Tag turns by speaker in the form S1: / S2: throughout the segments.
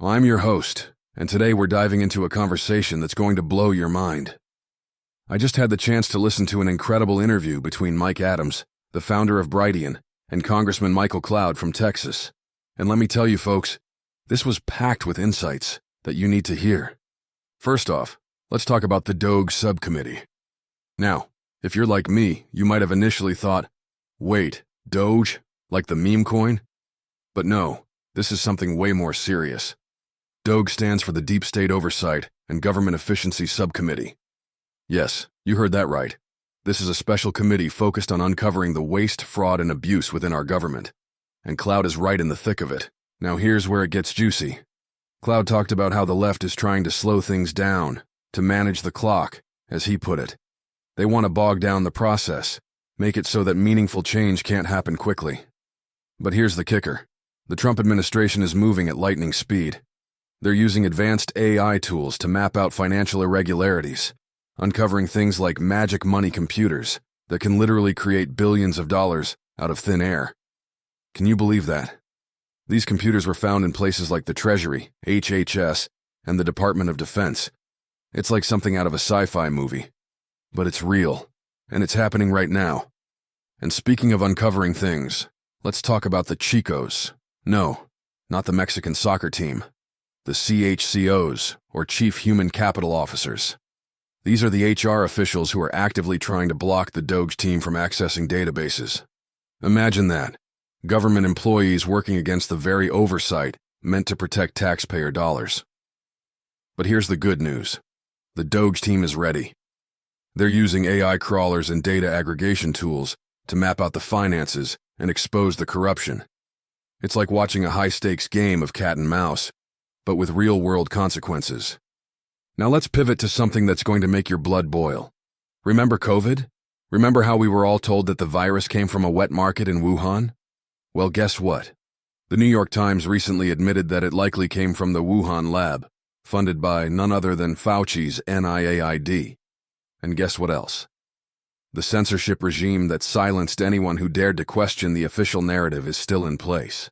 S1: I'm your host, and today we're diving into a conversation that's going to blow your mind. I just had the chance to listen to an incredible interview between Mike Adams, the founder of BrightLearn, and Congressman Michael Cloud from Texas. And let me tell you folks, this was packed with insights that you need to hear. First off, let's talk about the DOGE subcommittee. Now, if you're like me, you might have initially thought, wait, DOGE? Like the meme coin? But no, this is something way more serious. DOGE stands for the Deep State Oversight and Government Efficiency Subcommittee. Yes, you heard that right. This is a special committee focused on uncovering the waste, fraud, and abuse within our government. And Cloud is right in the thick of it. Now here's where it gets juicy. Cloud talked about how the left is trying to slow things down, to manage the clock, as he put it. They want to bog down the process, make it so that meaningful change can't happen quickly. But here's the kicker. The Trump administration is moving at lightning speed. They're using advanced AI tools to map out financial irregularities, uncovering things like magic money computers that can literally create billions of dollars out of thin air. Can you believe that? These computers were found in places like the Treasury, HHS, and the Department of Defense. It's like something out of a sci-fi movie. But it's real, and it's happening right now. And speaking of uncovering things, let's talk about the Chicos. No, not the Mexican soccer team. The CHCOs, or Chief Human Capital Officers. These are the HR officials who are actively trying to block the DOGE team from accessing databases. Imagine that. Government employees working against the very oversight meant to protect taxpayer dollars. But here's the good news. The DOGE team is ready. They're using AI crawlers and data aggregation tools to map out the finances and expose the corruption. It's like watching a high-stakes game of cat and mouse, but with real-world consequences. Now let's pivot to something that's going to make your blood boil. Remember COVID? Remember how we were all told that the virus came from a wet market in Wuhan? Well, guess what? The New York Times recently admitted that it likely came from the Wuhan lab, funded by none other than Fauci's NIAID. And guess what else? The censorship regime that silenced anyone who dared to question the official narrative is still in place.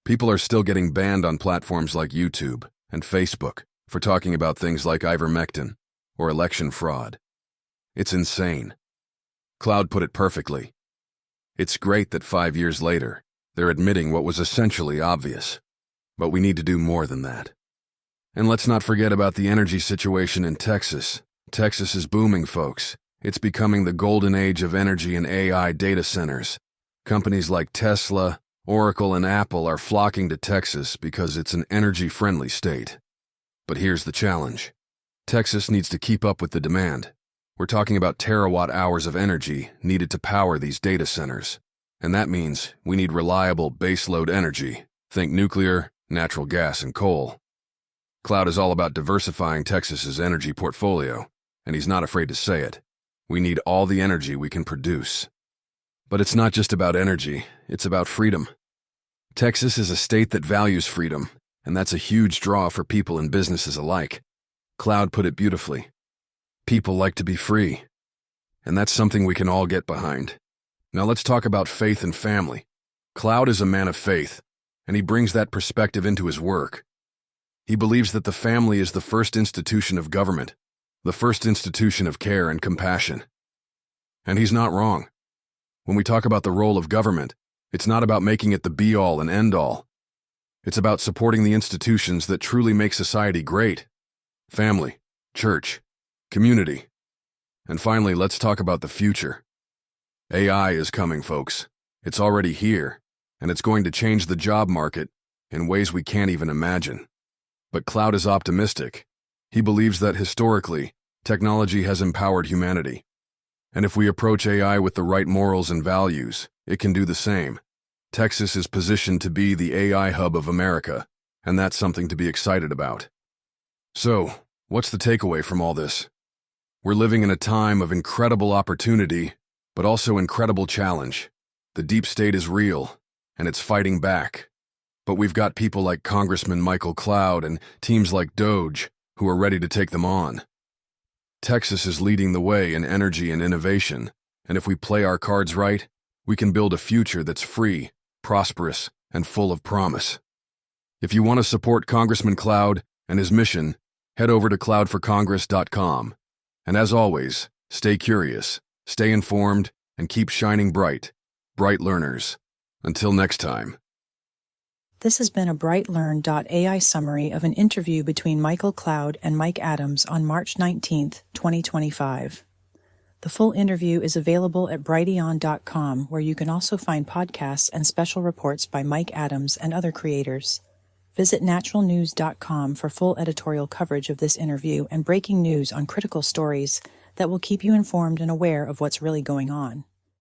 S1: People are still getting banned on platforms like YouTube and Facebook for talking about things like ivermectin or election fraud. It's insane. Cloud put it perfectly. It's great that 5 years later, they're admitting what was essentially obvious. But we need to do more than that. And let's not forget about the energy situation in Texas. Texas is booming, folks. It's becoming the golden age of energy and AI data centers. Companies like Tesla, Oracle, and Apple are flocking to Texas because it's an energy-friendly state. But here's the challenge. Texas needs to keep up with the demand. We're talking about terawatt-hours of energy needed to power these data centers. And that means we need reliable baseload energy. Think nuclear, natural gas, and coal. Cloud is all about diversifying Texas's energy portfolio, and he's not afraid to say it. We need all the energy we can produce. But it's not just about energy, it's about freedom. Texas is a state that values freedom, and that's a huge draw for people and businesses alike. Cloud put it beautifully. People like to be free, and that's something we can all get behind. Now let's talk about faith and family. Cloud is a man of faith, and he brings that perspective into his work. He believes that the family is the first institution of government, the first institution of care and compassion. And he's not wrong. When we talk about the role of government, it's not about making it the be-all and end-all. It's about supporting the institutions that truly make society great. Family, church, community. And finally, let's talk about the future. AI is coming, folks. It's already here, and it's going to change the job market in ways we can't even imagine. But Cloud is optimistic. He believes that historically, technology has empowered humanity. And if we approach AI with the right morals and values, it can do the same. Texas is positioned to be the AI hub of America, and that's something to be excited about. So, what's the takeaway from all this? We're living in a time of incredible opportunity, but also incredible challenge. The deep state is real, and it's fighting back. But we've got people like Congressman Michael Cloud and teams like DOGE who are ready to take them on. Texas is leading the way in energy and innovation, and if we play our cards right, we can build a future that's free, prosperous, and full of promise. If you want to support Congressman Cloud and his mission, head over to cloudforcongress.com. And as always, stay curious, stay informed, and keep shining bright. Bright Learners. Until next time.
S2: This has been a BrightLearn.ai summary of an interview between Michael Cloud and Mike Adams on March 19, 2025. The full interview is available at brighteon.com, where you can also find podcasts and special reports by Mike Adams and other creators. Visit naturalnews.com for full editorial coverage of this interview and breaking news on critical stories that will keep you informed and aware of what's really going on.